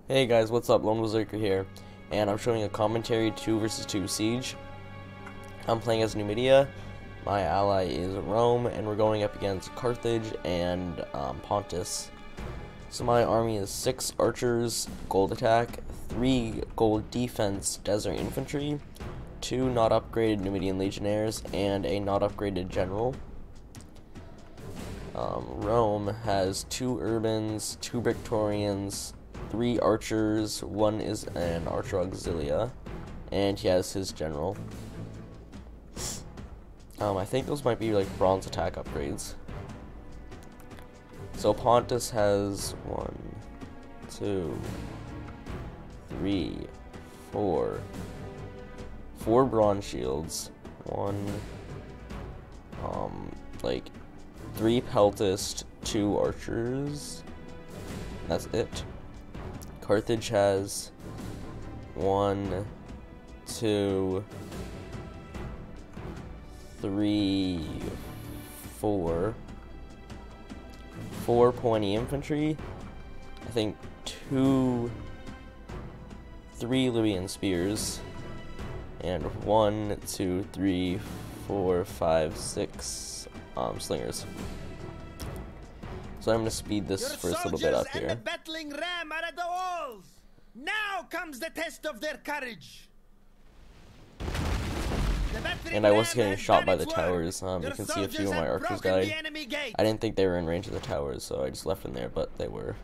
Hey guys, what's up? Lone Berserker here, and I'm showing a commentary 2 versus 2 Siege. I'm playing as Numidia. My ally is Rome, and we're going up against Carthage and Pontus. So my army is 6 archers, gold attack, 3 gold defense desert infantry, 2 not upgraded Numidian legionnaires, and a not upgraded general. Rome has 2 urbans, 2 Victorians, 3 archers, 1 is an archer auxilia, and he has his general. I think those might be like bronze attack upgrades. So Pontus has 1, 2, 3, 4 bronze shields, 3 peltist, 2 archers. That's it. Carthage has 1, 2, 3, 4 pointy infantry. I think 3 Libyan spears, and 1, 2, 3, 4, 5, 6 slingers. So I'm going to speed this first little bit up here. The battling ram are at the walls. Now comes the test of their courage. And I was getting shot by the towers. You can see a few of my archers died. I didn't think they were in range of the towers, so I just left them there, but they were.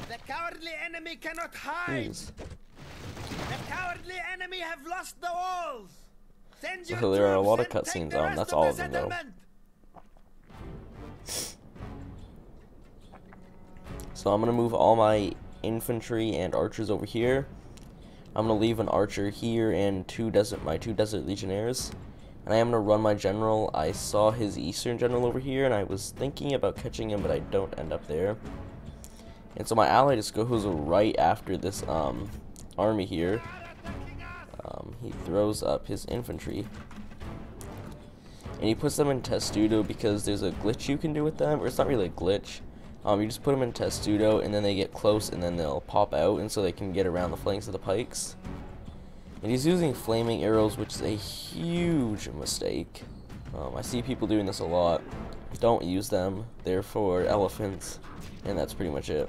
The cowardly enemy cannot hide. Jeez. The cowardly enemy have lost the walls. So there are a lot of cutscenes. That's all of them though. So I'm gonna move all my infantry and archers over here. I'm gonna leave an archer here and my two desert legionnaires, and I am gonna run my general. I saw his eastern general over here, and I was thinking about catching him, but I don't end up there. And so my ally just goes right after this army here. He throws up his infantry, and he puts them in testudo because there's a glitch you can do with them, or it's not really a glitch. You just put them in testudo, and then they get close, and then they'll pop out, and so they can get around the flanks of the pikes. And he's using flaming arrows, which is a huge mistake. I see people doing this a lot. Don't use them. They're for elephants, and that's pretty much it.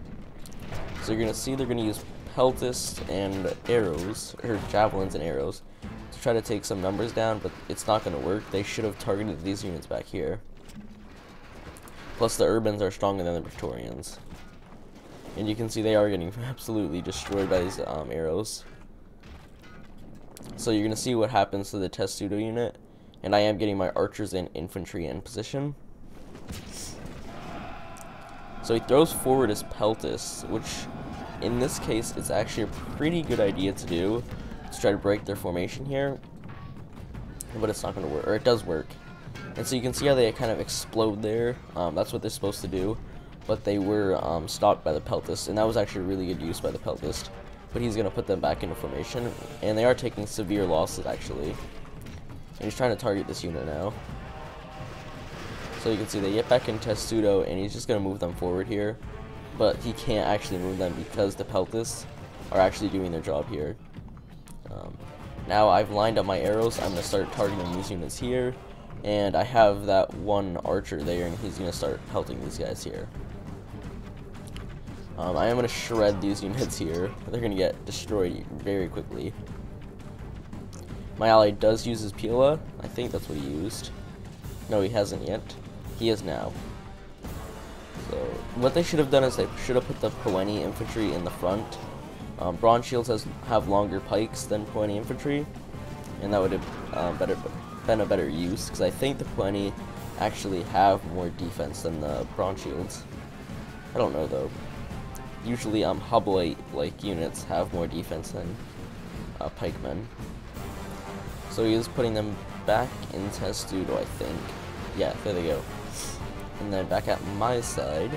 So you're gonna see they're gonna use peltists and arrows, or javelins and arrows, to try to take some numbers down, but it's not going to work. They should have targeted these units back here. Plus the urbans are stronger than the Victorians, and you can see they are getting absolutely destroyed by these arrows. So you're going to see what happens to the testudo unit, and I am getting my archers and infantry in position. So he throws forward his peltists, which in this case, it's actually a pretty good idea to do, to try to break their formation here, but it's not going to work, or it does work. And so you can see how they kind of explode there. That's what they're supposed to do, but they were stopped by the peltist, and that was actually really good use by the peltist. But he's going to put them back into formation, and they are taking severe losses actually. And he's trying to target this unit now. So you can see they get back in testudo, and he's just going to move them forward here. But he can't actually move them because the peltists are actually doing their job here. Now I've lined up my arrows. I'm going to start targeting these units here, and I have that one archer there, and he's going to start pelting these guys here. I am going to shred these units here. They're going to get destroyed very quickly. My ally does use his Pila. I think that's what he used. No, he hasn't yet. He is now. So what they should have done is they should have put the Poeni infantry in the front. Bronze shields have longer pikes than Poeni infantry, and that would have been a better use, because I think the Poeni actually have more defense than the bronze shields. I don't know though. Usually hoplite like units have more defense than pikemen. So he is putting them back in testudo, I think. Yeah, there they go. And then back at my side,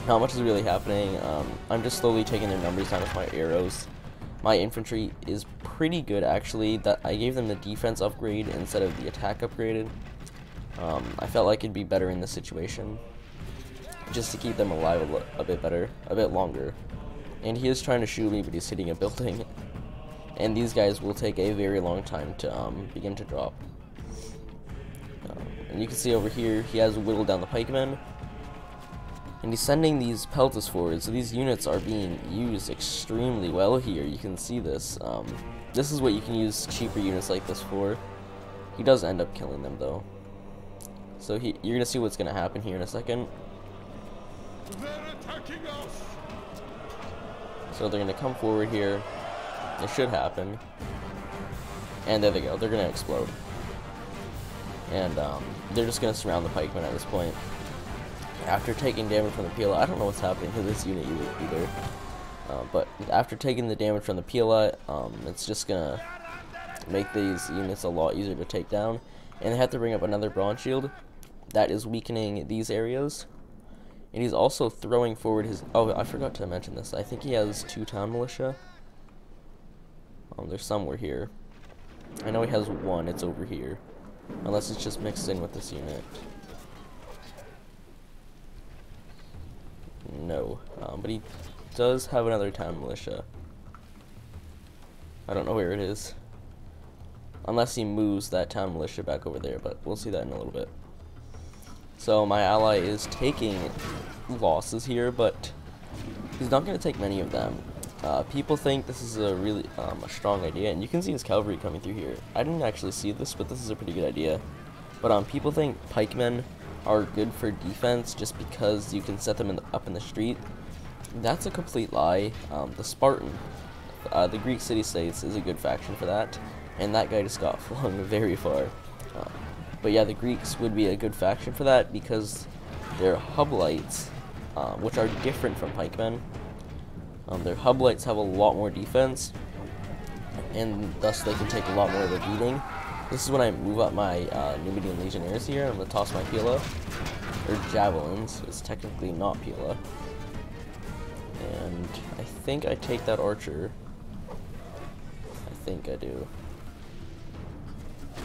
not much is really happening. I'm just slowly taking their numbers down with my arrows. My infantry is pretty good actually. That I gave them the defense upgrade instead of the attack upgraded. I felt like it'd be better in this situation. just to keep them alive a bit better, a bit longer. And he is trying to shoot me, but he's hitting a building. And these guys will take a very long time to begin to drop. And you can see over here, he has whittled down the pikemen. And he's sending these peltas forward, so these units are being used extremely well here. You can see this. This is what you can use cheaper units like this for. He does end up killing them, though. So you're going to see what's going to happen here in a second. They're attacking us. So they're going to come forward here. It should happen. And there they go. They're going to explode. And they're just going to surround the pikemen at this point. After taking damage from the Pila, I don't know what's happening to this unit either. But after taking the damage from the Pila, it's just going to make these units a lot easier to take down. And they have to bring up another bronze shield. That is weakening these areas. And he's also throwing forward his... Oh, I forgot to mention this. I think he has 2 town militia. They're somewhere here. I know he has 1. It's over here. Unless it's just mixed in with this unit. No. But he does have another town militia. I don't know where it is. Unless he moves that town militia back over there, but we'll see that in a little bit. So my ally is taking losses here, but he's not going to take many of them. People think this is a really a strong idea, and you can see his cavalry coming through here. I didn't actually see this, but this is a pretty good idea. But people think pikemen are good for defense just because you can set them up in the street. That's a complete lie. The Spartan, the Greek city-states, is a good faction for that, and that guy just got flung very far. But yeah, the Greeks would be a good faction for that because their hoplites, which are different from pikemen. Their hoplites have a lot more defense, and thus they can take a lot more of a beating. This is when I move up my Numidian Legionnaires here. I'm going to toss my Pila, or Javelins. It's technically not Pila. And I think I take that Archer. I think I do.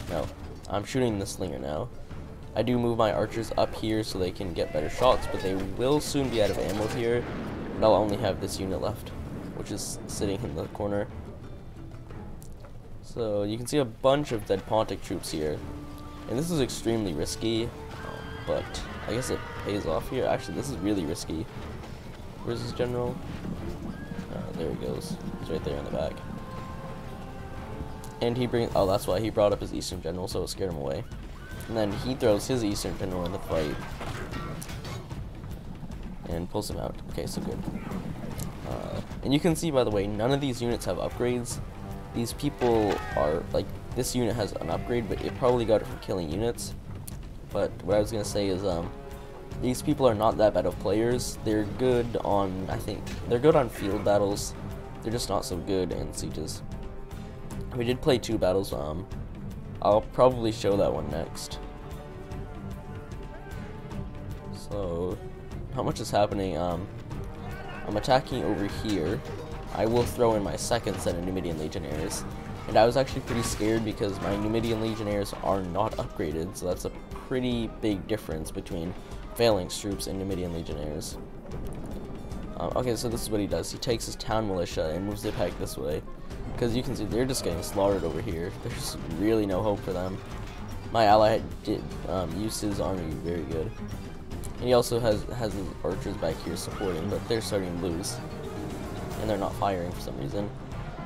No, I'm shooting the Slinger now. I do move my Archers up here so they can get better shots, but they will soon be out of ammo here. And I'll only have this unit left, which is sitting in the corner. So you can see a bunch of dead Pontic troops here. And this is extremely risky, but I guess it pays off here. Actually, this is really risky. Where's his general? There he goes. He's right there in the back. And he brings... Oh, that's why he brought up his Eastern general, so it scared him away. And then he throws his Eastern general in the fight. And pulls him out. Okay, so good. And you can see, by the way, none of these units have upgrades. These people are, like, this unit has an upgrade, but it probably got it from killing units. But what I was going to say is, these people are not that bad of players. They're good on, I think, they're good on field battles. They're just not so good in sieges. We did play 2 battles, I'll probably show that one next. So, how much is happening? I'm attacking over here. I will throw in my second set of Numidian Legionnaires. And I was actually pretty scared because my Numidian Legionnaires are not upgraded, so that's a pretty big difference between Phalanx troops and Numidian Legionnaires. Okay, so this is what he does. He takes his town militia and moves the pike this way. Because you can see they're just getting slaughtered over here. There's really no hope for them. My ally did use his army very good. And he also has his archers back here supporting, but they're starting to lose. And they're not firing for some reason.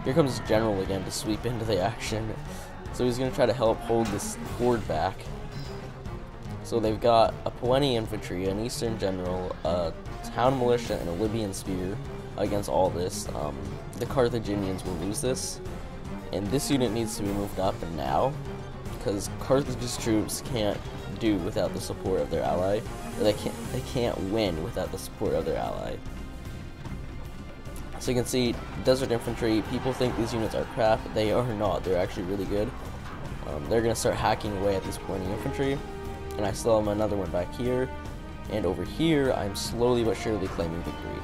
Here comes his general again to sweep into the action. So he's going to try to help hold this horde back. So they've got a Poeni infantry, an Eastern general, a town militia, and a Libyan spear against all this. The Carthaginians will lose this. And this unit needs to be moved up now, because Carthage's troops can't do without the support of their ally. Or they can't win without the support of their ally. So you can see, Desert Infantry, people think these units are crap. They are not. They're actually really good. They're going to start hacking away at this Poeni infantry. And I still have another one back here. And over here, I'm slowly but surely claiming victory.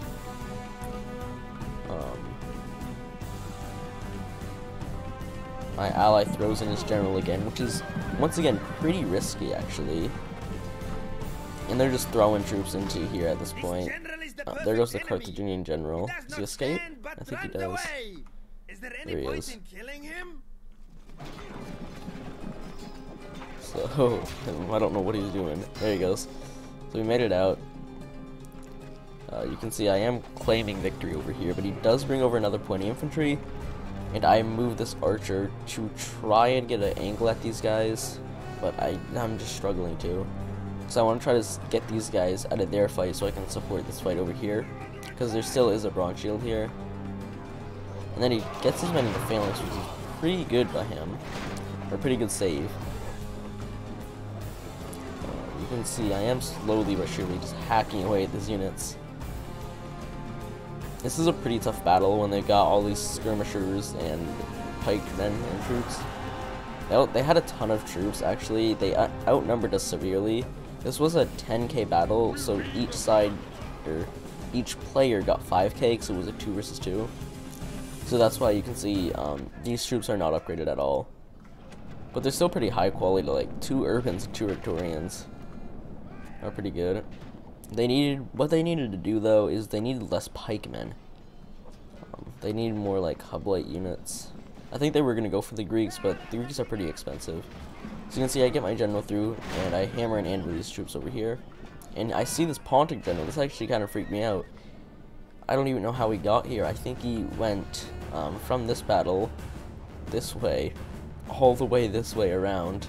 My ally throws in his general again, which is, once again, pretty risky, actually. And they're just throwing troops into here at this point. General is the There goes the perfect enemy. Carthaginian general. He does Does he not escape? stand, but I think he runs does. away. Is there any There he point is. in killing him? So, I don't know what he's doing. There he goes. So we made it out. You can see I am claiming victory over here, but he does bring over another pointy infantry. And I move this archer to try and get an angle at these guys, but I'm just struggling to. So I want to try to get these guys out of their fight so I can support this fight over here, because there still is a bronze shield here. And then he gets his men into phalanx, which is pretty good by him, or pretty good save. You can see I am slowly but surely just hacking away at these units. This is a pretty tough battle when they've got all these skirmishers and pikemen and troops. They had a ton of troops, actually. They outnumbered us severely. This was a 10k battle, so each side, or each player got 5k, so it was a 2 versus 2. So that's why you can see these troops are not upgraded at all. But they're still pretty high quality, like 2 urbans and 2 Victorians are pretty good. What they needed to do though is they needed less pikemen. They needed more like hoplite units. I think they were gonna go for the Greeks, but the Greeks are pretty expensive. So you can see I get my general through, and I hammer and anvil these troops over here. And I see this Pontic general. This actually kind of freaked me out. I don't even know how he got here. I think he went from this battle this way, all the way this way around.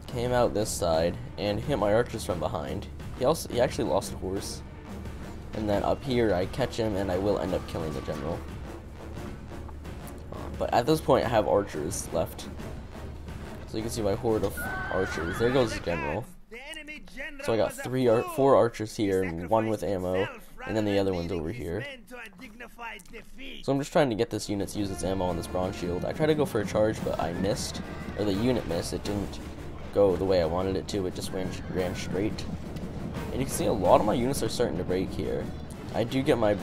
Came out this side and hit my archers from behind. He actually lost a horse. And then up here I catch him and I will end up killing the general. But at this point I have archers left. So you can see my horde of archers. There goes the general. So I got 4 archers here, and 1 with ammo, and then the other one's over here. So I'm just trying to get this unit to use its ammo on this bronze shield. I tried to go for a charge, but I missed, or the unit missed. It didn't go the way I wanted it to. It just ran straight. And you can see a lot of my units are starting to break here. I do get my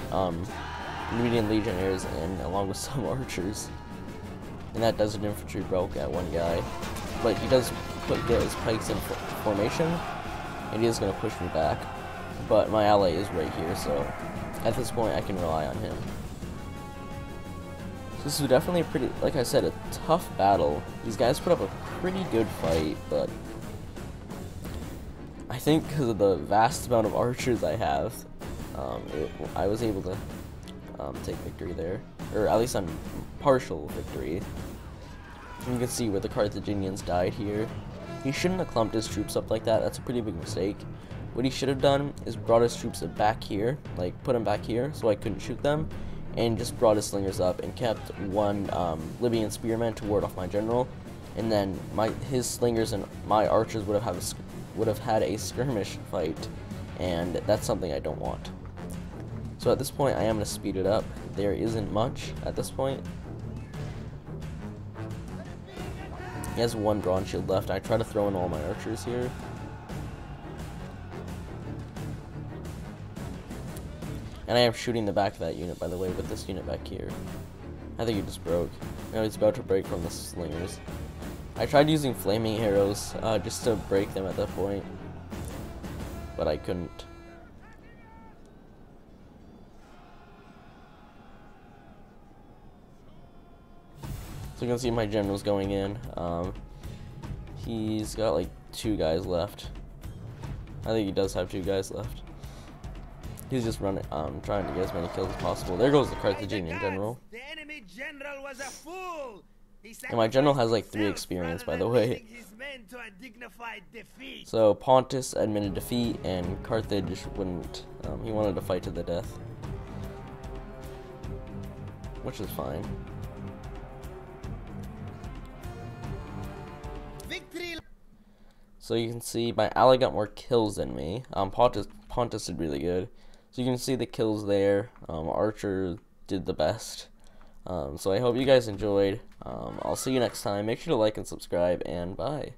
Numidian legionnaires in, along with some archers. And that desert infantry broke at one guy. But he does get his pikes in formation, and he is going to push me back. But my ally is right here, so at this point I can rely on him. So this was definitely a pretty, like I said, a tough battle. These guys put up a pretty good fight, but I think because of the vast amount of archers I have, I was able to take victory there, or at least on partial victory. And you can see where the Carthaginians died here. He shouldn't have clumped his troops up like that. That's a pretty big mistake. What he should have done is brought his troops back here, like put them back here so I couldn't shoot them, and just brought his slingers up and kept 1 Libyan spearman to ward off my general, and then his slingers and my archers would have had a skirmish fight, and that's something I don't want. So at this point I am going to speed it up. There isn't much at this point. He has 1 bronze shield left. I try to throw in all my archers here. And I am shooting the back of that unit, by the way, with this unit back here. I think he just broke. Now he's about to break from the slingers. I tried using flaming arrows just to break them at that point, but I couldn't. So you can see my general's going in. He's got like 2 guys left. I think he does have 2 guys left. He's just running, trying to get as many kills as possible. There goes the Carthaginian general. The enemy general was a fool. And my general has like 3 experience, by the way. Defeat. So Pontus admitted defeat, and Carthage wouldn't. He wanted to fight to the death, which is fine. Victory. So you can see my ally got more kills than me. Pontus did really good. So you can see the kills there. Archer did the best. So I hope you guys enjoyed. I'll see you next time. Make sure to like and subscribe, and bye.